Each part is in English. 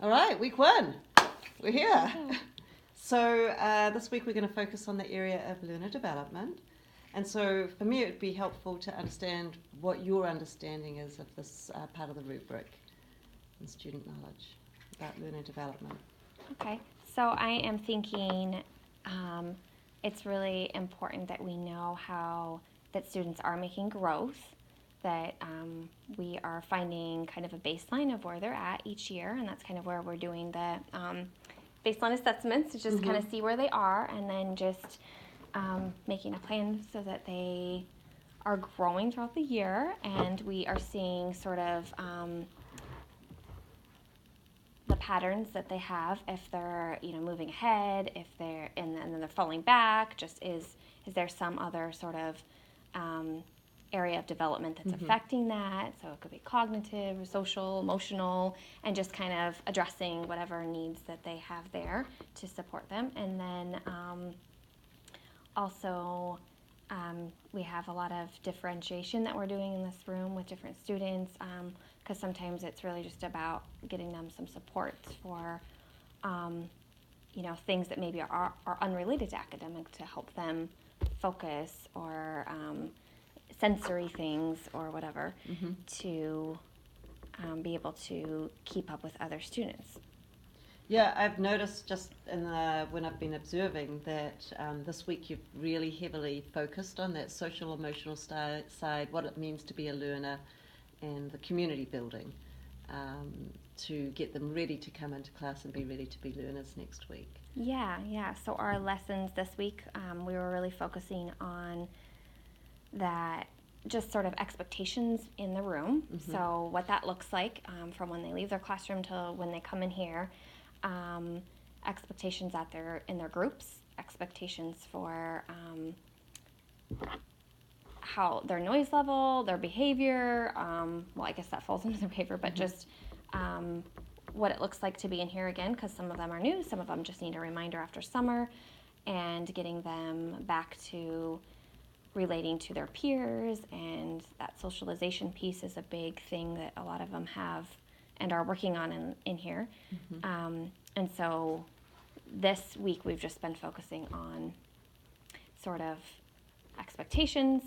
All right, week one. We're here. So this week we're going to focus on the area of learner development. And so for me it would be helpful to understand what your understanding is of this part of the rubric and student knowledge about learner development. Okay, so I am thinking it's really important that we know that students are making growth, that we are finding kind of a baseline of where they're at each year, and that's kind of where we're doing the baseline assessments to just kind of see where they are, and then just making a plan so that they are growing throughout the year, and we are seeing sort of the patterns that they have, if they're moving ahead, if they're and then they're falling back. Just is there some other sort of area of development that's affecting that? So it could be cognitive, social, emotional, and just kind of addressing whatever needs that they have there to support them. And then also we have a lot of differentiation that we're doing in this room with different students, because sometimes it's really just about getting them some support for things that maybe are unrelated to academic, to help them focus, or sensory things or whatever, to be able to keep up with other students. Yeah, I've noticed just when I've been observing that this week you've really heavily focused on that social emotional side, what it means to be a learner, and the community building to get them ready to come into class and be ready to be learners next week. Yeah. So our lessons this week, we were really focusing on that, just sort of expectations in the room. So what that looks like from when they leave their classroom till when they come in here. Expectations in their groups, expectations for how their noise level, their behavior, well, I guess that falls into their behavior, but just what it looks like to be in here again, because some of them are new, some of them just need a reminder after summer, and getting them back to relating to their peers, and that socialization piece is a big thing that a lot of them have and are working on in here. And so this week we've just been focusing on sort of expectations,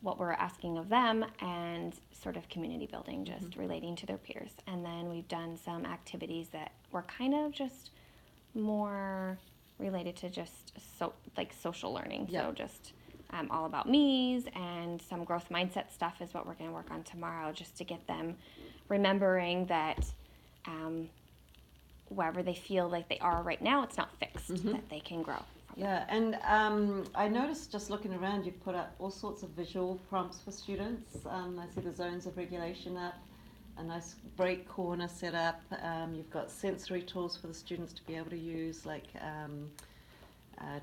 what we're asking of them, and sort of community building, just relating to their peers. And then we've done some activities that were kind of just more related to just social learning. So just all about me's, and some growth mindset stuff is what we're going to work on tomorrow, just to get them remembering that wherever they feel like they are right now, it's not fixed, that they can grow. And I noticed just looking around, you've put up all sorts of visual prompts for students. I see the zones of regulation up, a nice break corner set up. You've got sensory tools for the students to be able to use, like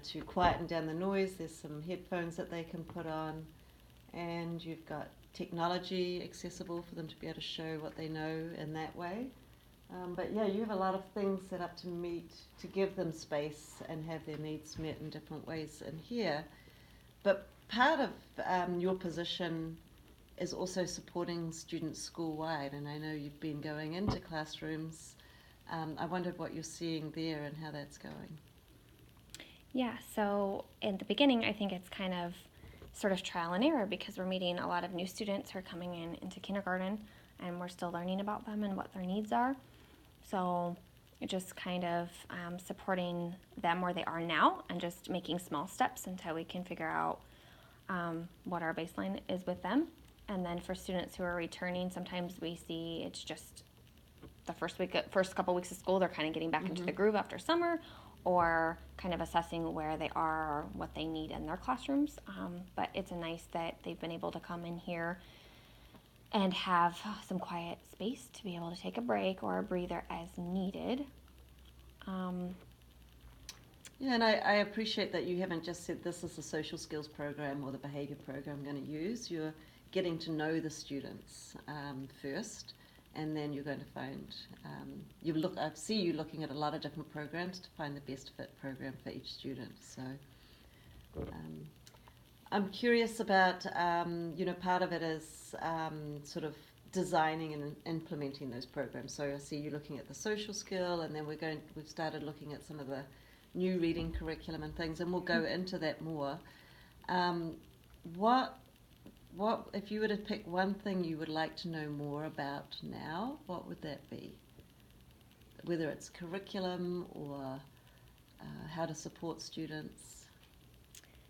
to quieten down the noise. There's some headphones that they can put on, and you've got technology accessible for them to be able to show what they know in that way. But yeah, you have a lot of things set up to give them space and have their needs met in different ways in here. But part of your position is also supporting students school-wide, and I know you've been going into classrooms. I wondered what you're seeing there and how that's going. Yeah, so in the beginning, I think it's kind of sort of trial and error, because we're meeting a lot of new students who are coming into kindergarten, and we're still learning about them and what their needs are. So just kind of supporting them where they are now, and just making small steps until we can figure out what our baseline is with them. And then for students who are returning, sometimes we see it's just the first couple weeks of school, they're kind of getting back into the groove after summer, or kind of assessing where they are, or what they need in their classrooms. But it's nice that they've been able to come in here and have some quiet space to be able to take a break or a breather as needed. Yeah, and I appreciate that you haven't just said this is the social skills program or the behaviour program I'm going to use. You're getting to know the students first, and then you're going to find, I see you looking at a lot of different programs to find the best fit program for each student. So I'm curious about, part of it is sort of designing and implementing those programs. So I see you looking at the social skill, and then we've started looking at some of the new reading curriculum and things, and we'll go into that more. What if you were to pick one thing you would like to know more about now, what would that be? Whether it's curriculum or how to support students.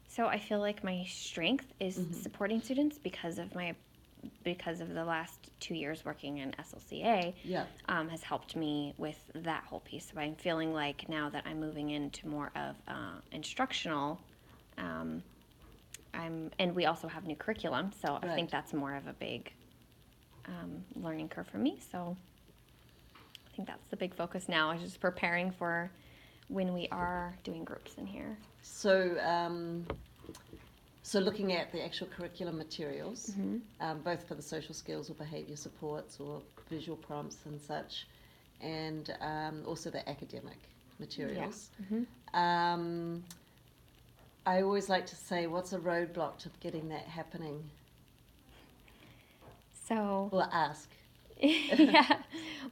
So I feel like my strength is supporting students because of the last 2 years working in SLCA. Yeah. Has helped me with that whole piece. So I'm feeling like now that I'm moving into more of instructional, and we also have new curriculum, so I think that's more of a big learning curve for me. So I think that's the big focus now, is just preparing for when we are doing groups in here. So, so looking at the actual curriculum materials, both for the social skills or behaviour supports or visual prompts and such, and also the academic materials. Yeah. I always like to say, what's a roadblock to getting that happening? So... Or ask. Yeah.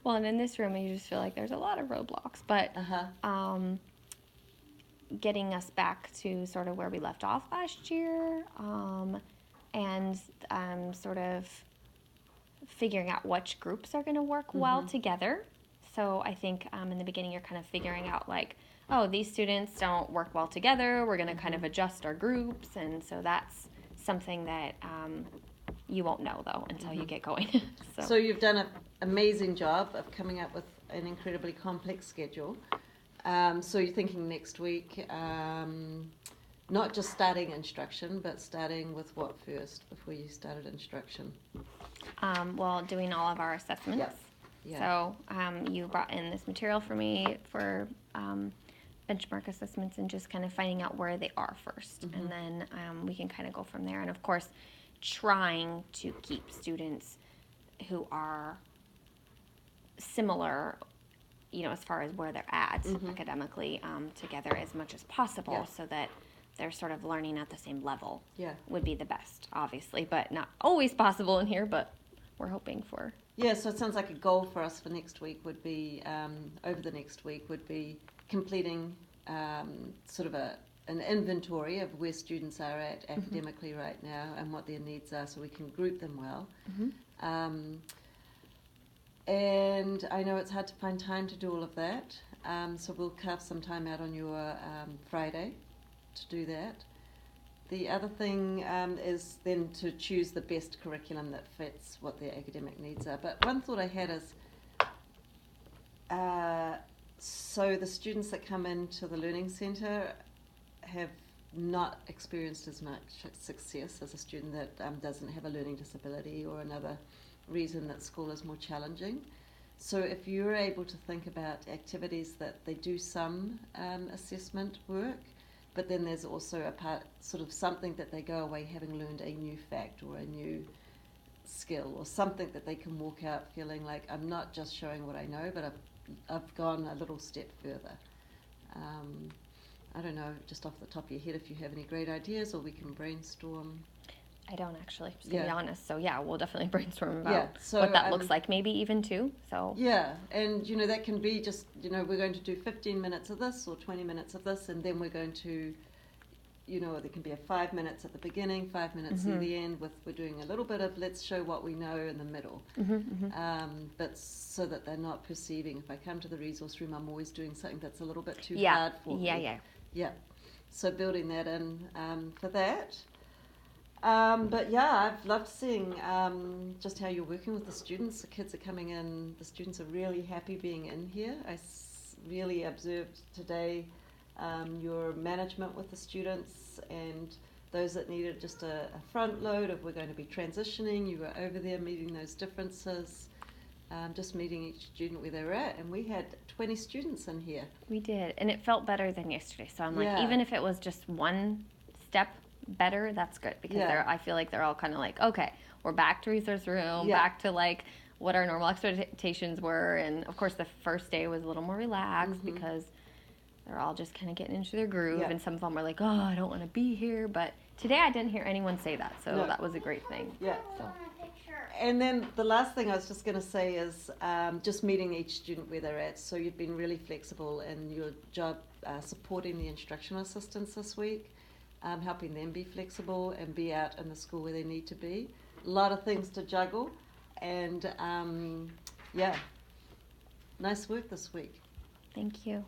Well, and in this room, I just feel like there's a lot of roadblocks, but getting us back to sort of where we left off last year, and sort of figuring out which groups are going to work well together. So I think in the beginning, you're kind of figuring out like, oh, these students don't work well together. We're going to kind of adjust our groups. And so that's something that you won't know, though, until you get going. So you've done an amazing job of coming up with an incredibly complex schedule. So you're thinking next week, not just starting instruction, but starting with what first before you started instruction? Well, doing all of our assessments. Yep. Yeah. So you brought in this material for me for benchmark assessments and just kind of finding out where they are first. And then we can kind of go from there. And of course, trying to keep students who are similar, you know, as far as where they're at academically, together as much as possible, so that they're sort of learning at the same level. Would be the best, obviously, but not always possible in here, but we're hoping for. Yeah, so it sounds like a goal for us for next week would be, over the next week, would be completing sort of an inventory of where students are at academically right now and what their needs are, so we can group them well. And I know it's hard to find time to do all of that, so we'll carve some time out on your Friday to do that. The other thing is then to choose the best curriculum that fits what their academic needs are. But one thought I had is, so the students that come into the Learning Centre have not experienced as much success as a student that doesn't have a learning disability or another reason that school is more challenging. So if you're able to think about activities that they do some assessment work, but then there's also a part, sort of something that they go away having learned a new fact or a new skill or something that they can walk out feeling like, I'm not just showing what I know, but I've gone a little step further. I don't know, just off the top of your head, if you have any great ideas, or we can brainstorm. I don't actually, just to be honest. So yeah, we'll definitely brainstorm about so, what that looks like, maybe even too. So yeah, and you know, that can be just, you know, we're going to do 15 minutes of this or 20 minutes of this, and then we're going to, you know, there can be a 5 minutes at the beginning, 5 minutes at the end, with we're doing a little bit of let's show what we know in the middle. But so that they're not perceiving, if I come to the resource room, I'm always doing something that's a little bit too hard for me. Yeah. So building that in for that. But yeah, I've loved seeing just how you're working with the students. The kids are coming in, the students are really happy being in here. I really observed today your management with the students and those that needed just a front load of we're going to be transitioning. You were over there meeting those differences, just meeting each student where they were at. And we had 20 students in here. We did, and it felt better than yesterday. So I'm like, even if it was just one step better, that's good, because I feel like they're all kind of like, okay, we're back to resource room, back to like what our normal expectations were. And of course the first day was a little more relaxed because they're all just kind of getting into their groove, and some of them were like, oh, I don't want to be here. But today I didn't hear anyone say that, so that was a great thing. So And then the last thing I was just going to say is just meeting each student where they're at. So you've been really flexible in your job supporting the instructional assistants this week, helping them be flexible and be out in the school where they need to be. A lot of things to juggle, and yeah, nice work this week. Thank you.